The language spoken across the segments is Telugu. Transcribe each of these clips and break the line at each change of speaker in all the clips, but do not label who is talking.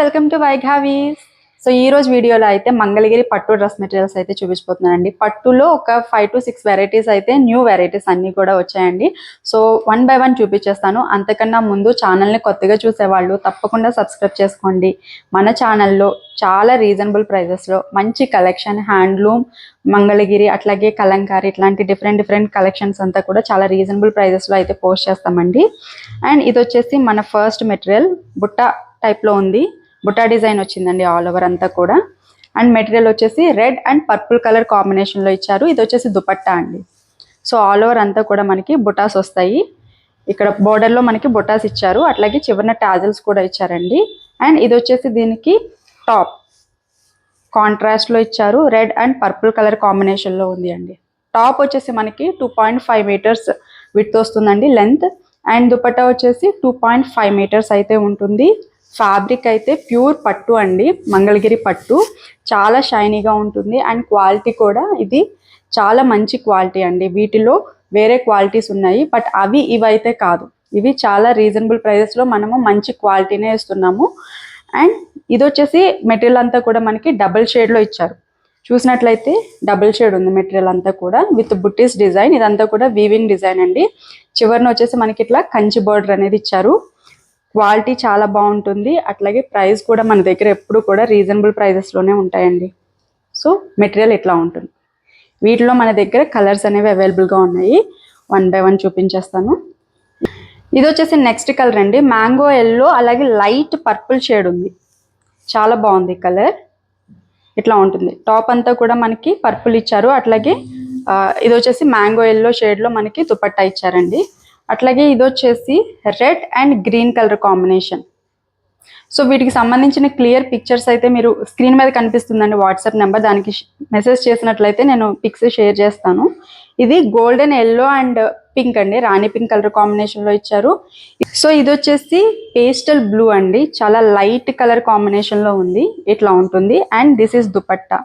Welcome to వైఘావీస్. సో ఈ రోజు వీడియోలో అయితే మంగళగిరి పట్టు డ్రెస్ మెటీరియల్స్ అయితే చూపించబోతున్నానండి. పట్టులో ఒక 5 to 6 వెరైటీస్ అయితే న్యూ వెరైటీస్ అన్నీ కూడా వచ్చాయండి. సో 1 by 1 చూపించేస్తాను. అంతకన్నా ముందు ఛానల్ని కొత్తగా చూసేవాళ్ళు తప్పకుండా సబ్స్క్రైబ్ చేసుకోండి. మన ఛానల్లో చాలా రీజనబుల్ ప్రైజెస్లో మంచి కలెక్షన్, హ్యాండ్లూమ్, మంగళగిరి, అట్లాగే కలంకారీ, ఇట్లాంటి డిఫరెంట్ కలెక్షన్స్ అంతా కూడా చాలా రీజనబుల్ ప్రైజెస్లో అయితే పోస్ట్ చేస్తామండి. అండ్ ఇది వచ్చేసి మన ఫస్ట్ మెటీరియల్ బుట్ట టైప్లో ఉంది. బుట్టా డిజైన్ వచ్చిందండి ఆల్ ఓవర్ అంతా కూడా. అండ్ మెటీరియల్ వచ్చేసి రెడ్ అండ్ పర్పుల్ కలర్ కాంబినేషన్లో ఇచ్చారు. ఇది వచ్చేసి దుపట్టా అండి. సో ఆల్ ఓవర్ అంతా కూడా మనకి బుటాస్ వస్తాయి. ఇక్కడ బోర్డర్లో మనకి బుటాస్ ఇచ్చారు, అట్లాగే చివరిన టాజల్స్ కూడా ఇచ్చారండి. అండ్ ఇది వచ్చేసి దీనికి టాప్ కాంట్రాస్ట్లో ఇచ్చారు. రెడ్ అండ్ పర్పుల్ కలర్ కాంబినేషన్లో ఉంది అండి. టాప్ వచ్చేసి మనకి 2.5 meters విడ్త్ వస్తుందండి లెంత్. అండ్ దుపట్టా వచ్చేసి 2.5 meters అయితే ఉంటుంది. ఫ్యాబ్రిక్ అయితే ప్యూర్ పట్టు అండి, మంగళగిరి పట్టు. చాలా షైనీగా ఉంటుంది. అండ్ క్వాలిటీ కూడా ఇది చాలా మంచి క్వాలిటీ అండి. వీటిలో వేరే క్వాలిటీస్ ఉన్నాయి, బట్ ఇవైతే కాదు. ఇవి చాలా రీజనబుల్ ప్రైజెస్లో మనము మంచి క్వాలిటీనే ఇస్తున్నాము. అండ్ ఇది వచ్చేసి మెటీరియల్ అంతా కూడా మనకి డబుల్ షేడ్లో ఇచ్చారు. చూసినట్లయితే డబుల్ షేడ్ ఉంది మెటీరియల్ అంతా కూడా విత్ బుట్టీస్ డిజైన్. ఇదంతా కూడా వీవింగ్ డిజైన్ అండి. చివరిన వచ్చేసి మనకి ఇట్లా కంచి బోర్డర్ అనేది ఇచ్చారు. క్వాలిటీ చాలా బాగుంటుంది. అట్లాగే ప్రైస్ కూడా మన దగ్గర ఎప్పుడు కూడా రీజనబుల్ ప్రైజెస్లోనే ఉంటాయండి. సో మెటీరియల్ ఇట్లా ఉంటుంది. వీటిలో మన దగ్గర కలర్స్ అనేవి అవైలబుల్గా ఉన్నాయి. 1 by 1 చూపించేస్తాను. ఇది వచ్చేసి నెక్స్ట్ కలర్ అండి, మ్యాంగో ఎల్లో, అలాగే లైట్ పర్పుల్ షేడ్ ఉంది. చాలా బాగుంది కలర్. ఇట్లా ఉంటుంది. టాప్ అంతా కూడా మనకి పర్పుల్ ఇచ్చారు. అట్లాగే ఇది వచ్చేసి మ్యాంగో ఎల్లో షేడ్లో మనకి దుపట్టా ఇచ్చారండి. అట్లాగే ఇది వచ్చేసి red and green colour combination. So వీటికి సంబంధించిన క్లియర్ పిక్చర్స్ అయితే మీరు స్క్రీన్ మీద కనిపిస్తుందండి వాట్సాప్ నెంబర్, దానికి మెసేజ్ చేసినట్లయితే నేను పిక్స్ షేర్ చేస్తాను. ఇది గోల్డెన్ ఎల్లో అండ్ పింక్ అండి, రాణి పింక్ కలర్ కాంబినేషన్లో ఇచ్చారు. సో ఇది వచ్చేసి పేస్టల్ బ్లూ అండి, చాలా లైట్ కలర్ కాంబినేషన్లో ఉంది. ఇట్లా ఉంటుంది. And this is dupatta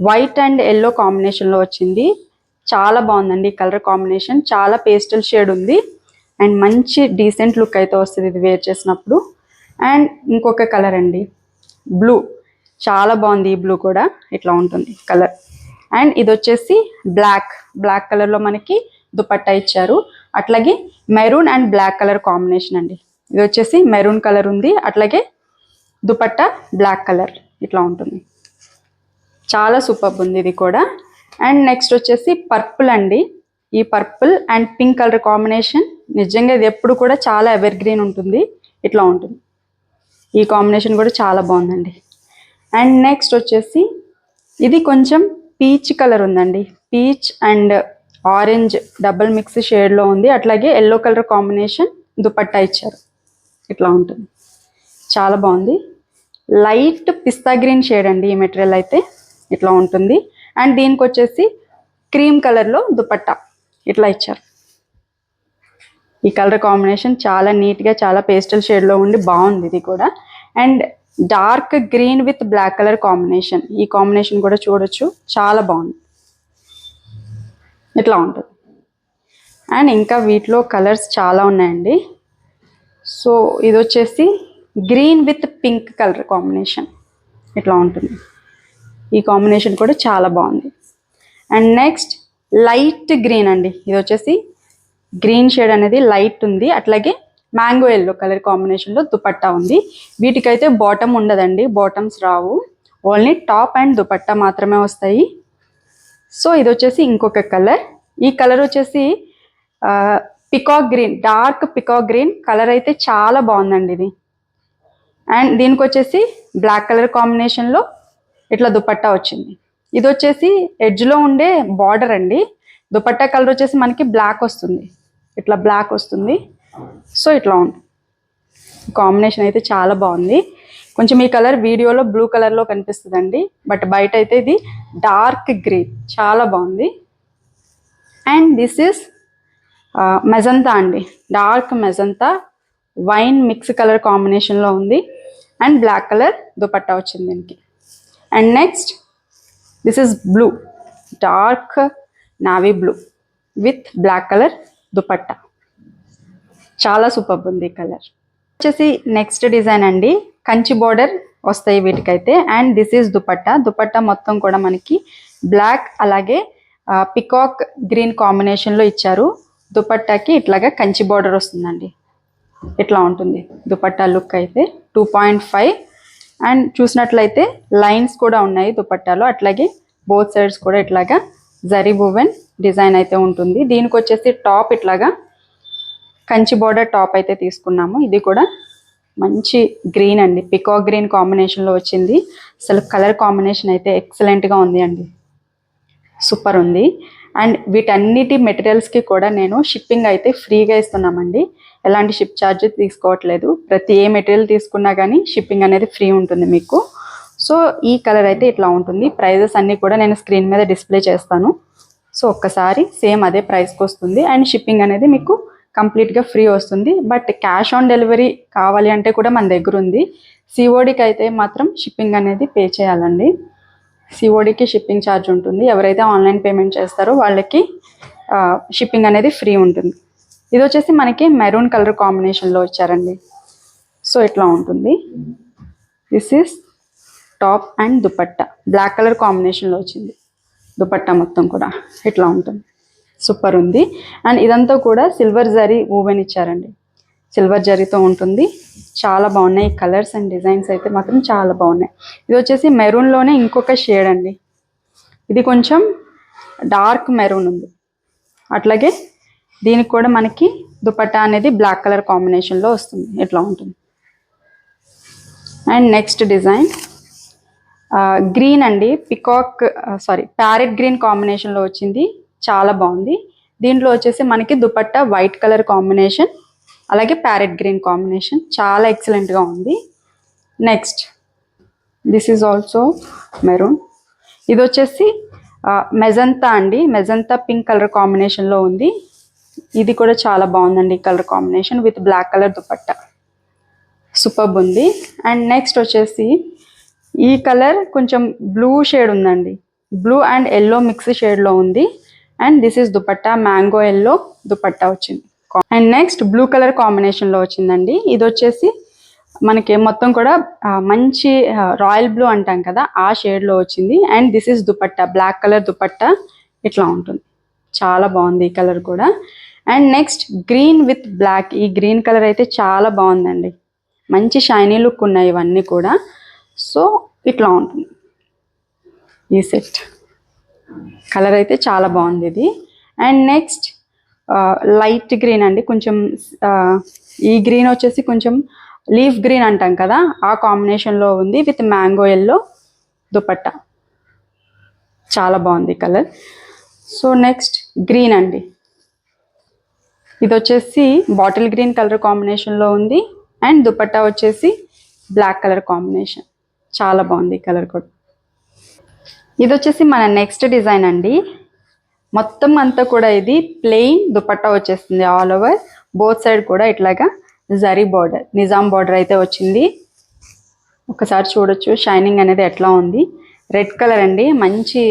white and yellow కాంబినేషన్లో వచ్చింది. చాలా బాగుందండి కలర్ కాంబినేషన్. చాలా పేస్టల్ షేడ్ ఉంది. అండ్ మంచి డీసెంట్ లుక్ అయితే వస్తుంది ఇది వేర్ చేసినప్పుడు. అండ్ ఇంకొక కలర్ అండి బ్లూ, చాలా బాగుంది ఈ బ్లూ కూడా. ఇట్లా ఉంటుంది కలర్. అండ్ ఇది వచ్చేసి బ్లాక్ కలర్లో మనకి దుపట్టా ఇచ్చారు. అట్లాగే maroon and black colour combination అండి. ఇది వచ్చేసి మెరూన్ కలర్ ఉంది, అట్లాగే దుపట్టా బ్లాక్ కలర్. ఇట్లా ఉంటుంది. చాలా సూపర్ ఉంది ఇది కూడా. అండ్ నెక్స్ట్ వచ్చేసి పర్పుల్ అండి. ఈ purple and pink colour combination నిజంగా ఇది ఎప్పుడు కూడా చాలా ఎవర్ గ్రీన్ ఉంటుంది. ఇట్లా ఉంటుంది. ఈ కాంబినేషన్ కూడా చాలా బాగుందండి. అండ్ నెక్స్ట్ వచ్చేసి ఇది కొంచెం పీచ్ కలర్ ఉందండి. Peach and orange double mix షేడ్లో ఉంది. అట్లాగే ఎల్లో కలర్ కాంబినేషన్ దుపట్టా ఇచ్చారు. ఇట్లా ఉంటుంది. చాలా బాగుంది. లైట్ పిస్తా గ్రీన్ షేడ్ అండి ఈ మెటీరియల్ అయితే. ఇట్లా ఉంటుంది. అండ్ దీనికి వచ్చేసి క్రీమ్ కలర్లో దుపట్టా ఇట్లా ఇచ్చారు. ఈ కలర్ కాంబినేషన్ చాలా నీట్గా, చాలా పేస్టల్ షేడ్లో ఉండి బాగుంది ఇది కూడా. And dark green with black colour combination. ఈ కాంబినేషన్ కూడా చూడొచ్చు, చాలా బాగుంది. ఇట్లా ఉంటుంది. అండ్ ఇంకా వీటిలో కలర్స్ చాలా ఉన్నాయండి. సో ఇది వచ్చేసి green with pink colour combination. ఇట్లా ఉంటుంది. ఈ కాంబినేషన్ కూడా చాలా బాగుంది. అండ్ నెక్స్ట్ లైట్ గ్రీన్ అండి. ఇది వచ్చేసి గ్రీన్ షేడ్ అనేది లైట్ ఉంది. అట్లాగే మ్యాంగో ఎల్లో కలర్ కాంబినేషన్లో దుపట్టా ఉంది. వీటికైతే బాటమ్ ఉండదండి, bottoms Rao. Only top and dupatta మాత్రమే వస్తాయి. సో ఇది వచ్చేసి ఇంకొక కలర్. ఈ కలర్ వచ్చేసి peacock green, dark peacock green colour అయితే చాలా బాగుందండి ఇది. అండ్ దీనికి వచ్చేసి బ్లాక్ కలర్ కాంబినేషన్లో ఇట్లా దుపట్టా వచ్చింది. ఇది వచ్చేసి ఎడ్జ్లో ఉండే బార్డర్ అండి. దుపట్టా కలర్ వచ్చేసి మనకి బ్లాక్ వస్తుంది. ఇట్లా బ్లాక్ వస్తుంది. సో ఇట్లా ఉంది. కాంబినేషన్ అయితే చాలా బాగుంది. కొంచెం ఈ కలర్ వీడియోలో బ్లూ కలర్లో కనిపిస్తుందండి, బట్ బయట అయితే ఇది డార్క్ గ్రీన్. చాలా బాగుంది. అండ్ దిస్ ఈస్ మెజంతా అండి, dark magenta wine mix colour కాంబినేషన్లో ఉంది. అండ్ బ్లాక్ కలర్ దుపట్టా వచ్చింది దీనికి. And next this is blue, dark navy blue with black colour dupatta. చాలా సూపర్ ఉంది కలర్. వచ్చేసి నెక్స్ట్ డిజైన్ అండి, కంచి బోర్డర్ వస్తాయి వీటికైతే. And this is dupatta. Dupatta మొత్తం కూడా మనకి బ్లాక్ అలాగే పికాక్ గ్రీన్ కాంబినేషన్లో ఇచ్చారు. దుపట్టాకి ఇట్లాగా కంచి బార్డర్ వస్తుందండి. ఇట్లా ఉంటుంది దుపట్టా లుక్ అయితే. 2.5 అండ్ చూసినట్లయితే లైన్స్ కూడా ఉన్నాయి దుపట్టాలో. అట్లాగే బోత్ సైడ్స్ కూడా ఇట్లాగా జరీ వువెన్ డిజైన్ అయితే ఉంటుంది. దీనికి వచ్చేసి టాప్ ఇట్లాగా కంచి బార్డర్ టాప్ అయితే తీసుకున్నాము. ఇది కూడా మంచి గ్రీన్ అండి, పికాక్ గ్రీన్ కాంబినేషన్లో వచ్చింది. అసలు కలర్ కాంబినేషన్ అయితే ఎక్సలెంట్గా ఉంది అండి, సూపర్ ఉంది. అండ్ వీటన్నిటి మెటీరియల్స్కి కూడా నేను షిప్పింగ్ అయితే ఫ్రీగా ఇస్తున్నామండి. ఎలాంటి షిప్ ఛార్జ్ తీసుకోవట్లేదు. ప్రతి ఏ మెటీరియల్ తీసుకున్నా కానీ షిప్పింగ్ అనేది ఫ్రీ ఉంటుంది మీకు. సో ఈ కలర్ అయితే ఇట్లా ఉంటుంది. ప్రైజెస్ అన్నీ కూడా నేను స్క్రీన్ మీద డిస్ప్లే చేస్తాను. సో ఒక్కసారి సేమ్ అదే ప్రైస్కి వస్తుంది. అండ్ షిప్పింగ్ అనేది మీకు కంప్లీట్గా ఫ్రీ వస్తుంది. బట్ క్యాష్ ఆన్ డెలివరీ కావాలి అంటే కూడా మన దగ్గర ఉంది. సిఓడికి అయితే మాత్రం షిప్పింగ్ అనేది పే చేయాలండి. సిఓడికి షిప్పింగ్ ఛార్జ్ ఉంటుంది. ఎవరైతే ఆన్లైన్ పేమెంట్ చేస్తారో వాళ్ళకి షిప్పింగ్ అనేది ఫ్రీ ఉంటుంది. ఇది వచ్చేసి మనకి మెరూన్ కలర్ కాంబినేషన్లో ఇచ్చారండి. సో ఇట్లా ఉంటుంది. This is top and dupatta black colour కాంబినేషన్లో వచ్చింది. దుపట్టా మొత్తం కూడా ఇట్లా ఉంటుంది, సూపర్ ఉంది. అండ్ ఇదంతా కూడా సిల్వర్ జరీ వువెన్ ఇచ్చారండి. సిల్వర్ జరీతో ఉంటుంది. చాలా బాగున్నాయి కలర్స్ అండ్ డిజైన్స్ అయితే మాత్రం చాలా బాగున్నాయి. ఇది వచ్చేసి మెరూన్లోనే ఇంకొక షేడ్ అండి. ఇది కొంచెం డార్క్ మెరూన్ ఉంది. అట్లాగే దీనికి కూడా మనకి దుపట్టా అనేది బ్లాక్ కలర్ కాంబినేషన్లో వస్తుంది. ఇట్లా ఉంటుంది. అండ్ నెక్స్ట్ డిజైన్ గ్రీన్ అండి, పికాక్ ప్యారెట్ గ్రీన్ కాంబినేషన్లో వచ్చింది. చాలా బాగుంది. దీంట్లో వచ్చేసి మనకి దుపట్టా వైట్ కలర్ కాంబినేషన్ అలాగే ప్యారెట్ గ్రీన్ కాంబినేషన్ చాలా ఎక్సలెంట్గా ఉంది. Next this is also maroon. ఇది వచ్చేసి మెజంతా అండి, మెజంతా పింక్ కలర్ కాంబినేషన్లో ఉంది. ఇది కూడా చాలా బాగుందండి colour combination with black colour dupatta, superb ఉంది. అండ్ నెక్స్ట్ వచ్చేసి ఈ కలర్ కొంచెం బ్లూ షేడ్ ఉందండి, బ్లూ అండ్ ఎల్లో మిక్స్ షేడ్లో ఉంది. And this is dupatta, mango yellow dupatta వచ్చింది. అండ్ నెక్స్ట్ బ్లూ కలర్ కాంబినేషన్లో వచ్చిందండి. ఇది వచ్చేసి మనకి మొత్తం కూడా మంచి రాయల్ బ్లూ అంటాం కదా, ఆ షేడ్లో వచ్చింది. And this is dupatta, black colour dupatta ఇట్లా ఉంటుంది. చాలా బాగుంది ఈ కలర్ కూడా. And next green with black. ఈ గ్రీన్ కలర్ అయితే చాలా బాగుందండి, మంచి షైనీ లుక్ ఉన్నాయి ఇవన్నీ కూడా. సో ఇట్లా ఉంటుంది ఈ సెట్. కలర్ అయితే చాలా బాగుంది ఇది. అండ్ నెక్స్ట్ లైట్ గ్రీన్ అండి, కొంచెం ఈ గ్రీన్ వచ్చేసి కొంచెం లీఫ్ గ్రీన్ అంటాం కదా, ఆ కాంబినేషన్లో ఉంది విత్ మ్యాంగో ఎల్లో దుపట్టా. చాలా బాగుంది కలర్. సో నెక్స్ట్ గ్రీన్ అండి, ఇది వచ్చేసి బాటిల్ గ్రీన్ కలర్ కాంబినేషన్లో ఉంది. అండ్ దుపట్టా వచ్చేసి బ్లాక్ కలర్ కాంబినేషన్, చాలా బాగుంది ఈ కలర్ కూడా. ఇది వచ్చేసి మన నెక్స్ట్ డిజైన్ అండి. మొత్తం అంతా కూడా ఇది ప్లెయిన్ దుపట్టా వచ్చేస్తుంది ఆల్ ఓవర్. బోత్ సైడ్ కూడా ఇట్లాగా జరీ బార్డర్, నిజాం బార్డర్ అయితే వచ్చింది. ఒకసారి చూడొచ్చు షైనింగ్ అనేది ఎట్లా ఉంది. రెడ్ కలర్ అండి, మంచి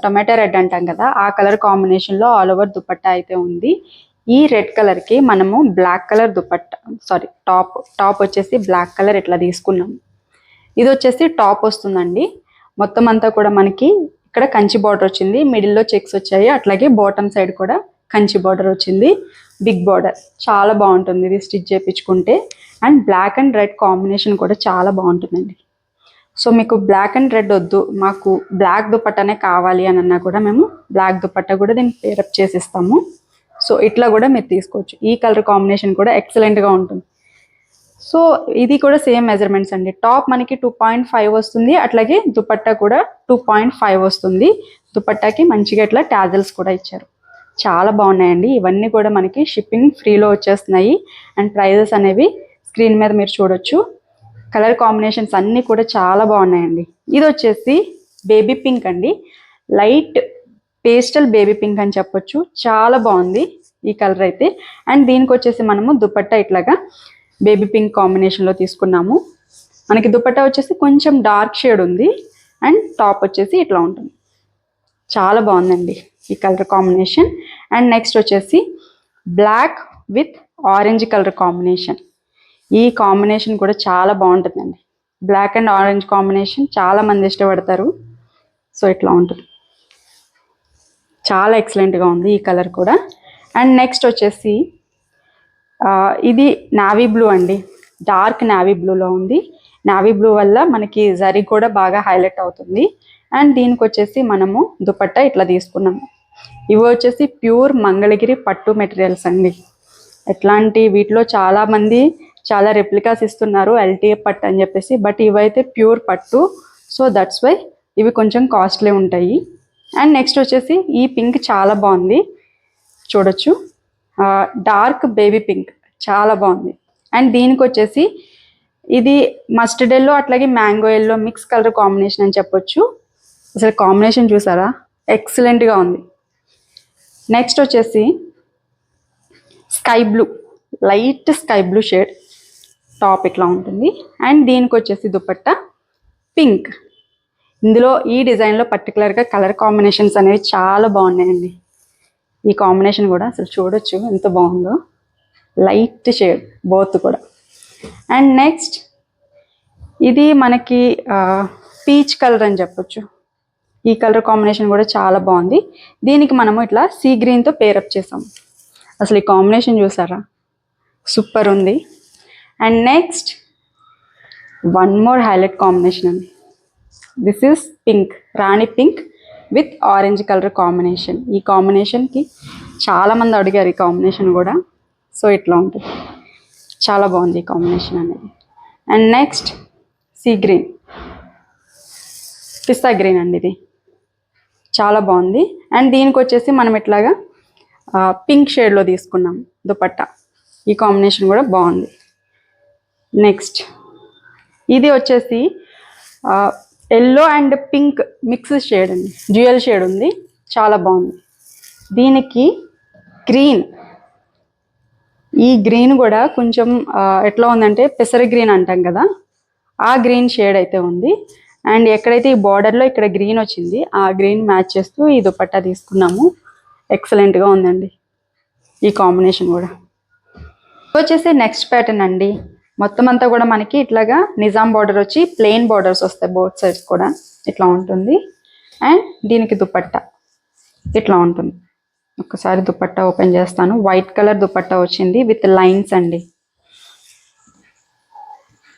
టొమాటో రెడ్ అంటాం కదా, ఆ కలర్ కాంబినేషన్లో ఆల్ ఓవర్ దుపట్టా అయితే ఉంది. ఈ రెడ్ కలర్కి మనము బ్లాక్ కలర్ దుపట్టా టాప్ వచ్చేసి బ్లాక్ కలర్ ఇట్లా తీసుకున్నాము. ఇది వచ్చేసి టాప్ వస్తుందండి. మొత్తం అంతా కూడా మనకి ఇక్కడ కంచి బార్డర్ వచ్చింది, మిడిల్లో చెక్స్ వచ్చాయి. అట్లాగే బాటమ్ సైడ్ కూడా కంచి బార్డర్ వచ్చింది, బిగ్ బార్డర్. చాలా బాగుంటుంది ఇది స్టిచ్ చేయించుకుంటే. And black and red combination కూడా చాలా బాగుంటుందండి. సో మీకు బ్లాక్ అండ్ రెడ్ వద్దు, మాకు బ్లాక్ దుపట్టానే కావాలి అని అన్నా కూడా మేము బ్లాక్ దుపట్టా కూడా దీన్ని పేరప్ చేసిస్తాము. సో ఇట్లా కూడా మీరు తీసుకోవచ్చు. ఈ కలర్ కాంబినేషన్ కూడా ఎక్సలెంట్గా ఉంటుంది. సో ఇది కూడా సేమ్ మెజర్మెంట్స్ అండి. టాప్ మనకి 2.5 వస్తుంది, అట్లాగే దుపట్టా కూడా 2.5 వస్తుంది. దుపట్టాకి మంచిగా ఇట్లా టాజల్స్ కూడా ఇచ్చారు. చాలా బాగున్నాయండి. ఇవన్నీ కూడా మనకి షిప్పింగ్ ఫ్రీలో వచ్చేస్తున్నాయి. అండ్ ప్రైజెస్ అనేవి స్క్రీన్ మీద మీరు చూడొచ్చు. కలర్ కాంబినేషన్స్ అన్నీ కూడా చాలా బాగున్నాయండి. ఇది వచ్చేసి బేబీ పింక్ అండి, లైట్ పేస్టల్ బేబీ పింక్ అని చెప్పొచ్చు. చాలా బాగుంది ఈ కలర్ అయితే. అండ్ దీనికి వచ్చేసి మనము దుపట్టా ఇట్లాగా బేబీ పింక్ కాంబినేషన్లో తీసుకున్నాము. మనకి దుపట్టా వచ్చేసి కొంచెం డార్క్ షేడ్ ఉంది. అండ్ టాప్ వచ్చేసి ఇట్లా ఉంటుంది. చాలా బాగుందండి ఈ కలర్ కాంబినేషన్. అండ్ నెక్స్ట్ వచ్చేసి black with orange colour combination. ఈ కాంబినేషన్ కూడా చాలా బాగుంటుందండి. బ్లాక్ అండ్ ఆరెంజ్ కాంబినేషన్ చాలా మంది ఇష్టపడతారు. సో ఇట్లా ఉంటుంది, చాలా ఎక్సలెంట్గా ఉంది ఈ కలర్ కూడా. అండ్ నెక్స్ట్ వచ్చేసి ఇది నావీ బ్లూ అండి, డార్క్ నావీ బ్లూలో ఉంది. నావీ బ్లూ వల్ల మనకి జరీ కూడా బాగా హైలైట్ అవుతుంది. అండ్ దీనికి వచ్చేసి మనము దుపట్టా ఇట్లా తీసుకున్నాము. ఇవి వచ్చేసి ప్యూర్ మంగళగిరి పట్టు మెటీరియల్స్ అండి. ఎట్లాంటి వీటిలో చాలామంది చాలా రెప్లికాస్ ఇస్తున్నారు ఎల్టీఏ పట్టు అని చెప్పేసి, బట్ ఇవైతే ప్యూర్ పట్టు. సో దట్స్ వై ఇవి కొంచెం కాస్ట్లీ ఉంటాయి. అండ్ నెక్స్ట్ వచ్చేసి ఈ పింక్ చాలా బాగుంది, చూడొచ్చు, డార్క్ బేబీ పింక్ చాలా బాగుంది. అండ్ దీనికి వచ్చేసి ఇది మస్టర్డ్ ఎల్లో అట్లాగే mango yellow mix colour combination అని చెప్పొచ్చు. అసలు కాంబినేషన్ చూసారా, ఎక్సలెంట్గా ఉంది. నెక్స్ట్ వచ్చేసి sky blue, light sky blue shade, top ఇట్లా ఉంటుంది. అండ్ దీనికి వచ్చేసి దుపట్టా పింక్. ఇందులో ఈ డిజైన్లో పర్టికులర్గా కలర్ కాంబినేషన్స్ అనేవి చాలా బాగున్నాయండి. ఈ కాంబినేషన్ కూడా అసలు చూడొచ్చు ఎంత బాగుందో, లైట్ షేడ్ బోత్ కూడా. అండ్ నెక్స్ట్ ఇది మనకి పీచ్ కలర్ అని చెప్పొచ్చు. ఈ కలర్ కాంబినేషన్ కూడా చాలా బాగుంది. దీనికి మనము ఇట్లా సీ గ్రీన్తో పేరప్ చేసాము. అసలు ఈ కాంబినేషన్ చూసారా, సూపర్ ఉంది. And next one more highlight combination అండి, this is pink, Rani pink with orange colour combination. ఈ కాంబినేషన్కి చాలామంది అడిగారు ఈ కాంబినేషన్ కూడా. సో ఇట్లా ఉంటుంది, చాలా బాగుంది ఈ కాంబినేషన్ అనేది. And next sea green, pista green అండి, ఇది చాలా బాగుంది. అండ్ దీనికి వచ్చేసి మనం ఇట్లాగా పింక్ షేడ్లో తీసుకున్నాం దుపట్టా. ఈ కాంబినేషన్ కూడా బాగుంది. నెక్స్ట్ ఇది వచ్చేసి yellow and pink mix shade అండి, డ్యూయల్ షేడ్ ఉంది, చాలా బాగుంది. దీనికి గ్రీన్, ఈ గ్రీన్ కూడా కొంచెం ఎట్లా ఉందంటే పెసర గ్రీన్ అంటాం కదా, ఆ గ్రీన్ షేడ్ అయితే ఉంది. అండ్ ఎక్కడైతే ఈ బార్డర్లో ఇక్కడ గ్రీన్ వచ్చింది, ఆ గ్రీన్ మ్యాచ్ చేస్తూ ఈ దుపట్టా తీసుకున్నాము. ఎక్సలెంట్గా ఉందండి ఈ కాంబినేషన్ కూడా. వచ్చేసి నెక్స్ట్ ప్యాటర్న్ అండి, మొత్తం అంతా కూడా మనకి ఇట్లాగా నిజాం బార్డర్ వచ్చి ప్లెయిన్ బార్డర్స్ వస్తాయి బోత్ సైడ్స్ కూడా, ఇట్లా ఉంటుంది. అండ్ దీనికి దుపట్టా ఇట్లా ఉంటుంది. ఒకసారి దుపట్టా ఓపెన్ చేస్తాను. వైట్ కలర్ దుపట్టా వచ్చింది విత్ లైన్స్ అండి.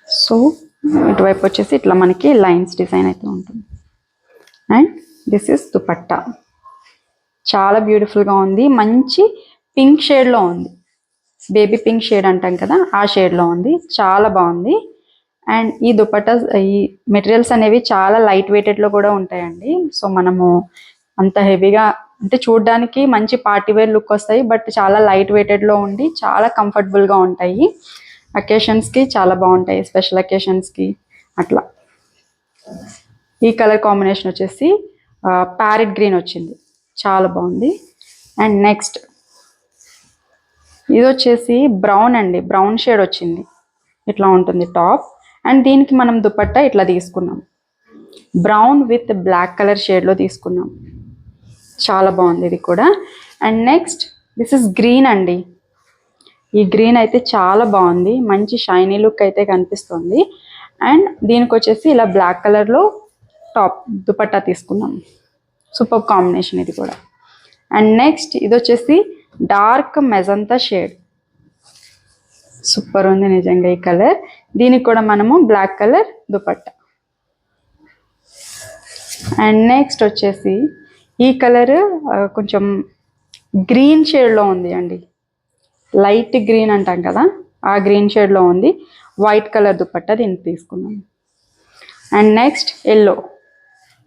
సో ఇటువైపు వచ్చేసి ఇట్లా మనకి లైన్స్ డిజైన్ అయితే ఉంటుంది. అండ్ దిస్ ఇస్ దుపట్టా, చాలా బ్యూటిఫుల్గా ఉంది. మంచి పింక్ షేడ్లో ఉంది, బేబీ పింక్ షేడ్ అంటాం కదా, ఆ షేడ్లో ఉంది, చాలా బాగుంది. అండ్ ఈ దుపట్టా, ఈ మెటీరియల్స్ అనేవి చాలా లైట్ వెయిటెడ్లో కూడా ఉంటాయండి. సో మనము అంత హెవీగా అంటే చూడడానికి మంచి పార్టీ వేర్ లుక్ వస్తాయి, బట్ చాలా లైట్ వెయిటెడ్లో ఉండి చాలా కంఫర్టబుల్గా ఉంటాయి. అకేషన్స్కి చాలా బాగుంటాయి, స్పెషల్ అకేషన్స్కి అట్లా. ఈ కలర్ కాంబినేషన్ వచ్చేసి ప్యారెట్ గ్రీన్ వచ్చింది, చాలా బాగుంది. అండ్ నెక్స్ట్ ఇది వచ్చేసి బ్రౌన్ అండి, బ్రౌన్ షేడ్ వచ్చింది, ఇట్లా ఉంటుంది టాప్. అండ్ దీనికి మనం దుపట్టా ఇట్లా తీసుకున్నాం, బ్రౌన్ విత్ బ్లాక్ కలర్ షేడ్లో తీసుకున్నాం, చాలా బాగుంది ఇది కూడా. And next this is green అండి, ఈ గ్రీన్ అయితే చాలా బాగుంది, మంచి షైనీ లుక్ అయితే కనిపిస్తుంది. అండ్ దీనికి వచ్చేసి ఇలా బ్లాక్ కలర్లో టాప్ దుపట్టా తీసుకున్నాం, సూపర్ కాంబినేషన్ ఇది కూడా. అండ్ నెక్స్ట్ ఇది వచ్చేసి డార్క్ మెజంతా షేడ్, సూపర్ ఉంది నిజంగా ఈ కలర్. దీనికి కూడా మనము black colour dupatta. And next వచ్చేసి ఈ కలర్ కొంచెం గ్రీన్ షేడ్లో ఉంది అండి, లైట్ గ్రీన్ అంటాం కదా, ఆ గ్రీన్ షేడ్లో ఉంది, వైట్ కలర్ దుపట్టా దీనికి తీసుకున్నాం. And next yellow,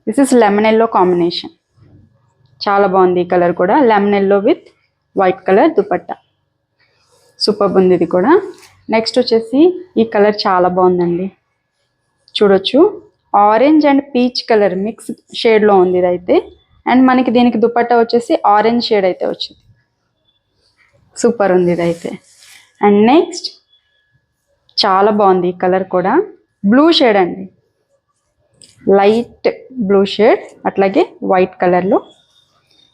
this is lemon yellow combination, చాలా బాగుంది ఈ కలర్ కూడా, lemon yellow with white colour dupatta, super ఉంది ఇది కూడా. నెక్స్ట్ వచ్చేసి ఈ కలర్ చాలా బాగుందండి, చూడొచ్చు, orange and peach colour mix షేడ్లో ఉంది ఇదైతే. అండ్ మనకి దీనికి దుపట్టా వచ్చేసి ఆరెంజ్ షేడ్ అయితే వచ్చింది, సూపర్ ఉంది ఇదైతే. అండ్ నెక్స్ట్ చాలా బాగుంది ఈ కలర్ కూడా, బ్లూ షేడ్ అండి, లైట్ బ్లూ షేడ్, అట్లాగే వైట్ కలర్లో.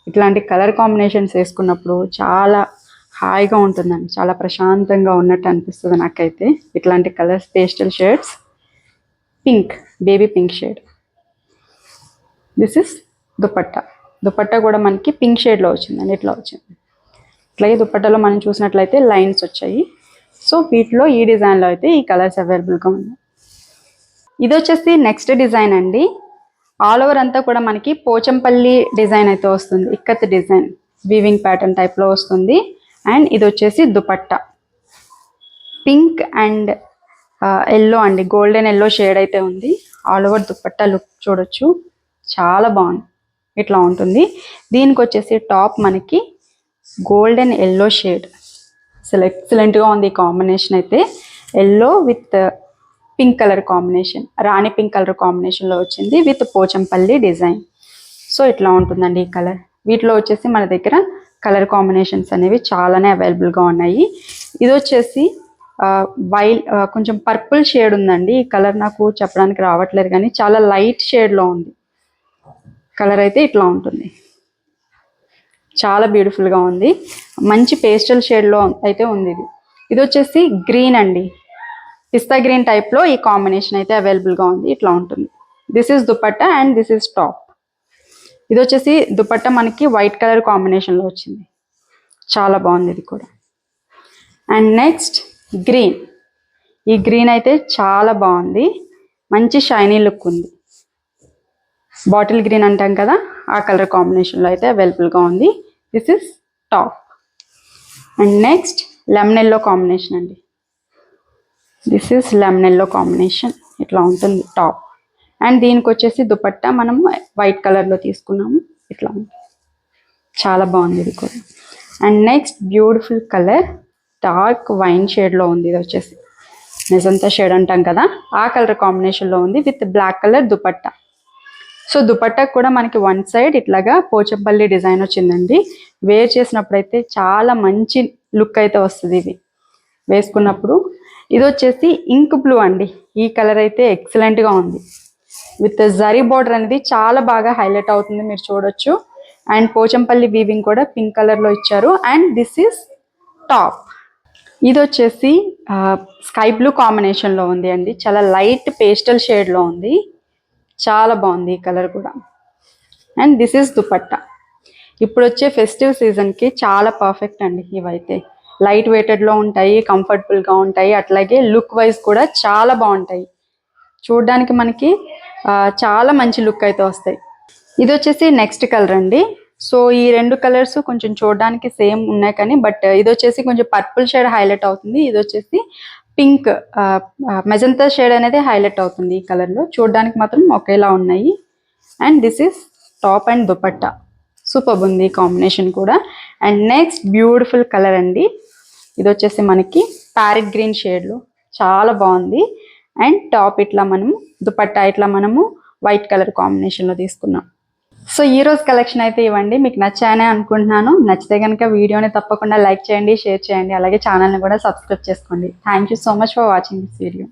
ఇట్లాంటి కలర్ కాంబినేషన్స్ వేసుకున్నప్పుడు చాలా హాయిగా ఉంటుందండి, చాలా ప్రశాంతంగా ఉన్నట్టు అనిపిస్తుంది నాకైతే. ఇట్లాంటి colours pastel shades pink, baby pink shade. This is dupatta. Dupatta కూడా మనకి పింక్ షేడ్లో వచ్చిందండి, ఇట్లా వచ్చింది. అట్లాగే దుపట్టాలో మనం చూసినట్లయితే లైన్స్ వచ్చాయి. సో వీటిలో ఈ డిజైన్లో అయితే ఈ కలర్స్ అవైలబుల్గా ఉన్నాయి. ఇది వచ్చేసి నెక్స్ట్ డిజైన్ అండి. ఆల్ ఓవర్ అంతా కూడా మనకి పోచంపల్లి డిజైన్ అయితే వస్తుంది, ఇక్కత్ డిజైన్, వీవింగ్ ప్యాటర్న్ టైప్లో వస్తుంది. అండ్ ఇది వచ్చేసి దుపట్టా పింక్ అండ్ ఎల్లో అండి, గోల్డెన్ ఎల్లో షేడ్ అయితే ఉంది. ఆల్ ఓవర్ దుపట్టా లుక్ చూడొచ్చు, చాలా బాగుంది, ఇట్లా ఉంటుంది. దీనికి వచ్చేసి టాప్ మనకి గోల్డెన్ ఎల్లో షేడ్, అసలు ఎక్సలెంట్గా ఉంది ఈ కాంబినేషన్ అయితే. Yellow with pink colour combination, Rani pink colour కాంబినేషన్లో వచ్చింది విత్ పోచంపల్లి డిజైన్. సో ఇట్లా ఉంటుందండి ఈ కలర్. వీటిలో వచ్చేసి మన దగ్గర కలర్ కాంబినేషన్స్ అనేవి చాలానే అవైలబుల్గా ఉన్నాయి. ఇది వచ్చేసి కొంచెం పర్పుల్ షేడ్ ఉందండి. ఈ కలర్ నాకు చెప్పడానికి రావట్లేదు కానీ చాలా లైట్ షేడ్లో ఉంది. కలర్ అయితే ఇట్లా ఉంటుంది, చాలా బ్యూటిఫుల్గా ఉంది. మంచి పేస్టల్ షేడ్లో అయితే ఉంది ఇది. ఇది వచ్చేసి గ్రీన్ అండి, పిస్తా గ్రీన్ టైప్లో ఈ కాంబినేషన్ అయితే అవైలబుల్గా ఉంది, ఇట్లా ఉంటుంది. This is dupatta and this is top. ఇది వచ్చేసి దుపట్టా మనకి వైట్ కలర్ కాంబినేషన్లో వచ్చింది, చాలా బాగుంది ఇది కూడా. And next green. ఈ గ్రీన్ అయితే చాలా బాగుంది, మంచి షైనీ లుక్ ఉంది. బాటిల్ గ్రీన్ అంటాం కదా, ఆ కలర్ కాంబినేషన్లో అయితే అవైలబుల్గా ఉంది. This is top. And next lemon yellow combination అండి. This is lemon yellow combination, ఇట్లా ఉంటుంది టాప్. అండ్ దీనికి వచ్చేసి దుపట్టా మనం వైట్ కలర్లో తీసుకున్నాము, ఇట్లా ఉంది, చాలా బాగుంది ఇది కూడా. And next beautiful colour, dark wine షేడ్లో ఉంది. ఇది వచ్చేసి మెజంతా షేడ్ అంటాం కదా, ఆ కలర్ కాంబినేషన్లో ఉంది with black colour dupatta. So dupatta కూడా మనకి వన్ సైడ్ ఇట్లాగా పోచంపల్లి డిజైన్ వచ్చిందండి. వేర్ చేసినప్పుడు అయితే చాలా మంచి లుక్ అయితే వస్తుంది ఇది వేసుకున్నప్పుడు. ఇది వచ్చేసి ఇంక్ బ్లూ అండి, ఈ కలర్ అయితే ఎక్సలెంట్గా ఉంది. విత్ జరీ బోర్డర్ అనేది చాలా బాగా హైలైట్ అవుతుంది, మీరు చూడొచ్చు. అండ్ పోచంపల్లి వీవింగ్ కూడా పింక్ కలర్లో ఇచ్చారు. And this is top. ఇది వచ్చేసి స్కై బ్లూ కాంబినేషన్లో ఉంది అండి, చాలా లైట్ పేస్టల్ షేడ్లో ఉంది, చాలా బాగుంది ఈ కలర్ కూడా. And this is dupatta. ఇప్పుడు వచ్చే ఫెస్టివ్ సీజన్కి చాలా పర్ఫెక్ట్ అండి ఇవైతే. లైట్ వెయిటెడ్లో ఉంటాయి, కంఫర్టబుల్గా ఉంటాయి, అట్లాగే లుక్ వైజ్ కూడా చాలా బాగుంటాయి. చూడడానికి మనకి చాలా మంచి లుక్ అయితే వస్తాయి. ఇది వచ్చేసి నెక్స్ట్ కలర్ అండి. సో ఈ రెండు కలర్స్ కొంచెం చూడడానికి సేమ్ ఉన్నాయి కానీ బట్ ఇది వచ్చేసి కొంచెం పర్పుల్ షేడ్ హైలైట్ అవుతుంది. ఇది వచ్చేసి పింక్ మెజంతా షేడ్ అనేది హైలైట్ అవుతుంది ఈ కలర్లో. చూడడానికి మాత్రం ఒకేలా ఉన్నాయి. And this is top and dupatta, super ఉంది ఈ కాంబినేషన్ కూడా. అండ్ నెక్స్ట్ బ్యూటిఫుల్ కలర్ అండి. ఇది వచ్చేసి మనకి ప్యారెట్ గ్రీన్ షేడ్లో చాలా బాగుంది. అండ్ టాప్ ఇట్లా మనము, దుపట్టా ఇట్లా మనము వైట్ కలర్ కాంబినేషన్లో తీసుకున్నాం. సో ఈ రోజు కలెక్షన్ అయితే ఇవ్వండి, మీకు నచ్చాయనే అనుకుంటున్నాను. నచ్చితే కనుక వీడియోని తప్పకుండా లైక్ చేయండి, షేర్ చేయండి, అలాగే ఛానల్ని కూడా సబ్స్క్రైబ్ చేసుకోండి. Thank you so much for watching this video.